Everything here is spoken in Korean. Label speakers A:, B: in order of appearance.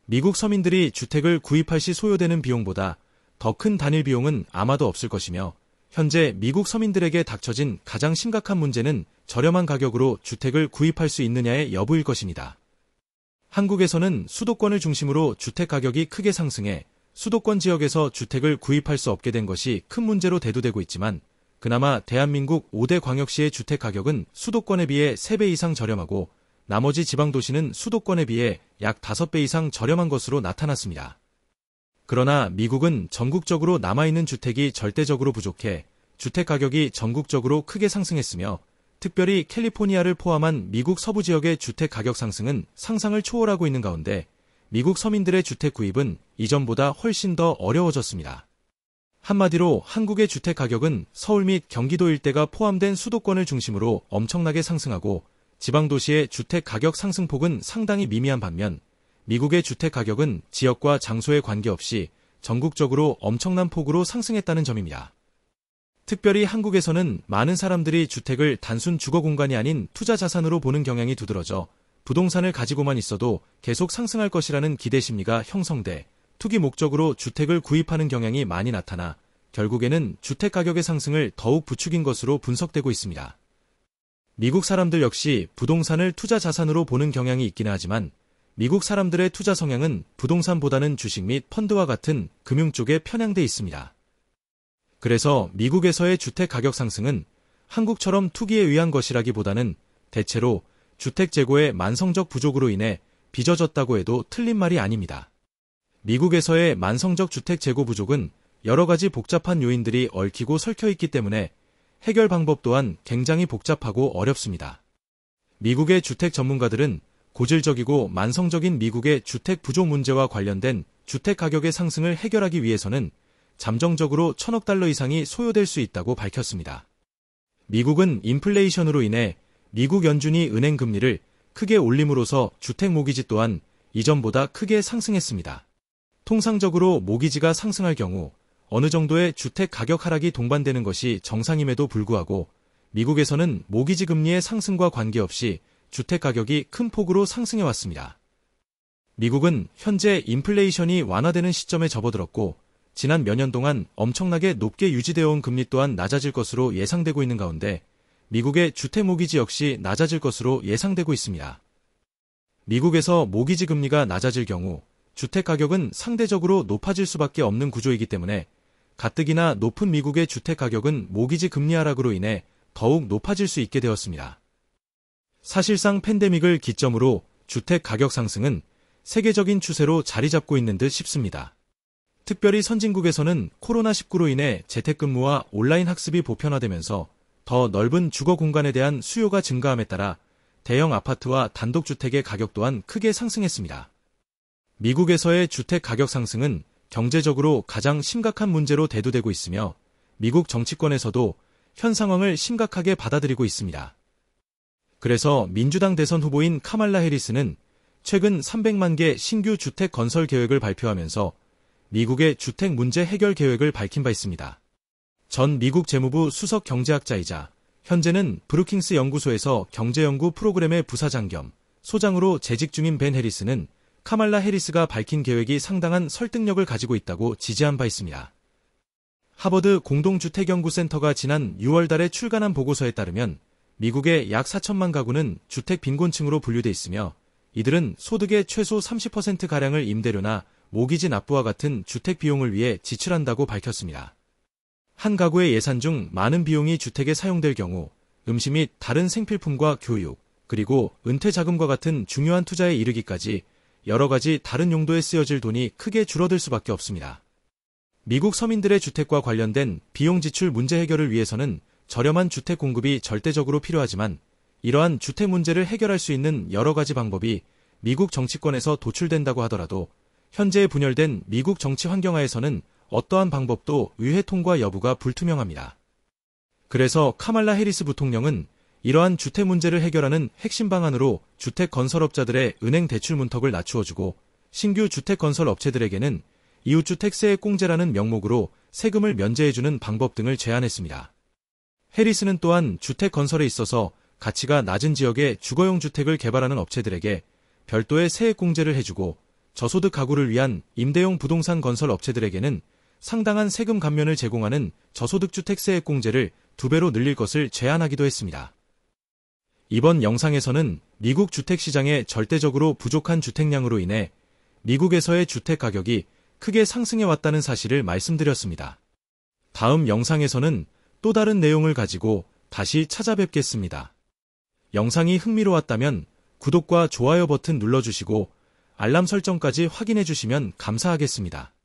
A: 미국 서민들이 주택을 구입할 시 소요되는 비용보다 더 큰 단일 비용은 아마도 없을 것이며 현재 미국 서민들에게 닥쳐진 가장 심각한 문제는 저렴한 가격으로 주택을 구입할 수 있느냐의 여부일 것입니다. 한국에서는 수도권을 중심으로 주택 가격이 크게 상승해 수도권 지역에서 주택을 구입할 수 없게 된 것이 큰 문제로 대두되고 있지만 그나마 대한민국 5대 광역시의 주택 가격은 수도권에 비해 3배 이상 저렴하고 나머지 지방도시는 수도권에 비해 약 5배 이상 저렴한 것으로 나타났습니다. 그러나 미국은 전국적으로 남아있는 주택이 절대적으로 부족해 주택 가격이 전국적으로 크게 상승했으며 특별히 캘리포니아를 포함한 미국 서부 지역의 주택 가격 상승은 상상을 초월하고 있는 가운데 미국 서민들의 주택 구입은 이전보다 훨씬 더 어려워졌습니다. 한마디로 한국의 주택 가격은 서울 및 경기도 일대가 포함된 수도권을 중심으로 엄청나게 상승하고 지방도시의 주택 가격 상승폭은 상당히 미미한 반면 미국의 주택 가격은 지역과 장소에 관계없이 전국적으로 엄청난 폭으로 상승했다는 점입니다. 특별히 한국에서는 많은 사람들이 주택을 단순 주거 공간이 아닌 투자 자산으로 보는 경향이 두드러져 부동산을 가지고만 있어도 계속 상승할 것이라는 기대 심리가 형성돼 투기 목적으로 주택을 구입하는 경향이 많이 나타나 결국에는 주택 가격의 상승을 더욱 부추긴 것으로 분석되고 있습니다. 미국 사람들 역시 부동산을 투자 자산으로 보는 경향이 있기는 하지만 미국 사람들의 투자 성향은 부동산보다는 주식 및 펀드와 같은 금융 쪽에 편향돼 있습니다. 그래서 미국에서의 주택 가격 상승은 한국처럼 투기에 의한 것이라기보다는 대체로 주택 재고의 만성적 부족으로 인해 빚어졌다고 해도 틀린 말이 아닙니다. 미국에서의 만성적 주택 재고 부족은 여러 가지 복잡한 요인들이 얽히고 설켜 있기 때문에 해결 방법 또한 굉장히 복잡하고 어렵습니다. 미국의 주택 전문가들은 고질적이고 만성적인 미국의 주택 부족 문제와 관련된 주택 가격의 상승을 해결하기 위해서는 잠정적으로 1,000억 달러 이상이 소요될 수 있다고 밝혔습니다. 미국은 인플레이션으로 인해 미국 연준이 은행 금리를 크게 올림으로써 주택 모기지 또한 이전보다 크게 상승했습니다. 통상적으로 모기지가 상승할 경우 어느 정도의 주택 가격 하락이 동반되는 것이 정상임에도 불구하고 미국에서는 모기지 금리의 상승과 관계없이 주택 가격이 큰 폭으로 상승해 왔습니다. 미국은 현재 인플레이션이 완화되는 시점에 접어들었고 지난 몇 년 동안 엄청나게 높게 유지되어 온 금리 또한 낮아질 것으로 예상되고 있는 가운데 미국의 주택 모기지 역시 낮아질 것으로 예상되고 있습니다. 미국에서 모기지 금리가 낮아질 경우 주택 가격은 상대적으로 높아질 수밖에 없는 구조이기 때문에 가뜩이나 높은 미국의 주택 가격은 모기지 금리 하락으로 인해 더욱 높아질 수 있게 되었습니다. 사실상 팬데믹을 기점으로 주택 가격 상승은 세계적인 추세로 자리 잡고 있는 듯 싶습니다. 특별히 선진국에서는 코로나19로 인해 재택근무와 온라인 학습이 보편화되면서 더 넓은 주거 공간에 대한 수요가 증가함에 따라 대형 아파트와 단독주택의 가격 또한 크게 상승했습니다. 미국에서의 주택 가격 상승은 경제적으로 가장 심각한 문제로 대두되고 있으며 미국 정치권에서도 현 상황을 심각하게 받아들이고 있습니다. 그래서 민주당 대선 후보인 카말라 해리스는 최근 300만 개 신규 주택 건설 계획을 발표하면서 미국의 주택 문제 해결 계획을 밝힌 바 있습니다. 전 미국 재무부 수석 경제학자이자 현재는 브루킹스 연구소에서 경제연구 프로그램의 부사장 겸 소장으로 재직 중인 벤 해리스는 카말라 해리스가 밝힌 계획이 상당한 설득력을 가지고 있다고 지지한 바 있습니다. 하버드 공동주택연구센터가 지난 6월 달에 출간한 보고서에 따르면 미국의 약 4천만 가구는 주택 빈곤층으로 분류돼 있으며 이들은 소득의 최소 30%가량을 임대료나 모기지 납부와 같은 주택 비용을 위해 지출한다고 밝혔습니다. 한 가구의 예산 중 많은 비용이 주택에 사용될 경우 음식 및 다른 생필품과 교육, 그리고 은퇴 자금과 같은 중요한 투자에 이르기까지 여러 가지 다른 용도에 쓰여질 돈이 크게 줄어들 수밖에 없습니다. 미국 서민들의 주택과 관련된 비용 지출 문제 해결을 위해서는 저렴한 주택 공급이 절대적으로 필요하지만 이러한 주택 문제를 해결할 수 있는 여러 가지 방법이 미국 정치권에서 도출된다고 하더라도 현재 분열된 미국 정치 환경하에서는 어떠한 방법도 의회 통과 여부가 불투명합니다. 그래서 카말라 해리스 부통령은 이러한 주택 문제를 해결하는 핵심 방안으로 주택 건설업자들의 은행 대출 문턱을 낮추어주고 신규 주택 건설 업체들에게는 이웃주택세액 공제라는 명목으로 세금을 면제해주는 방법 등을 제안했습니다. 해리스는 또한 주택 건설에 있어서 가치가 낮은 지역에 주거용 주택을 개발하는 업체들에게 별도의 세액 공제를 해주고 저소득 가구를 위한 임대용 부동산 건설 업체들에게는 상당한 세금 감면을 제공하는 저소득주택세액공제를 2배로 늘릴 것을 제안하기도 했습니다. 이번 영상에서는 미국 주택시장의 절대적으로 부족한 주택량으로 인해 미국에서의 주택 가격이 크게 상승해왔다는 사실을 말씀드렸습니다. 다음 영상에서는 또 다른 내용을 가지고 다시 찾아뵙겠습니다. 영상이 흥미로웠다면 구독과 좋아요 버튼 눌러주시고 알람 설정까지 확인해 주시면 감사하겠습니다.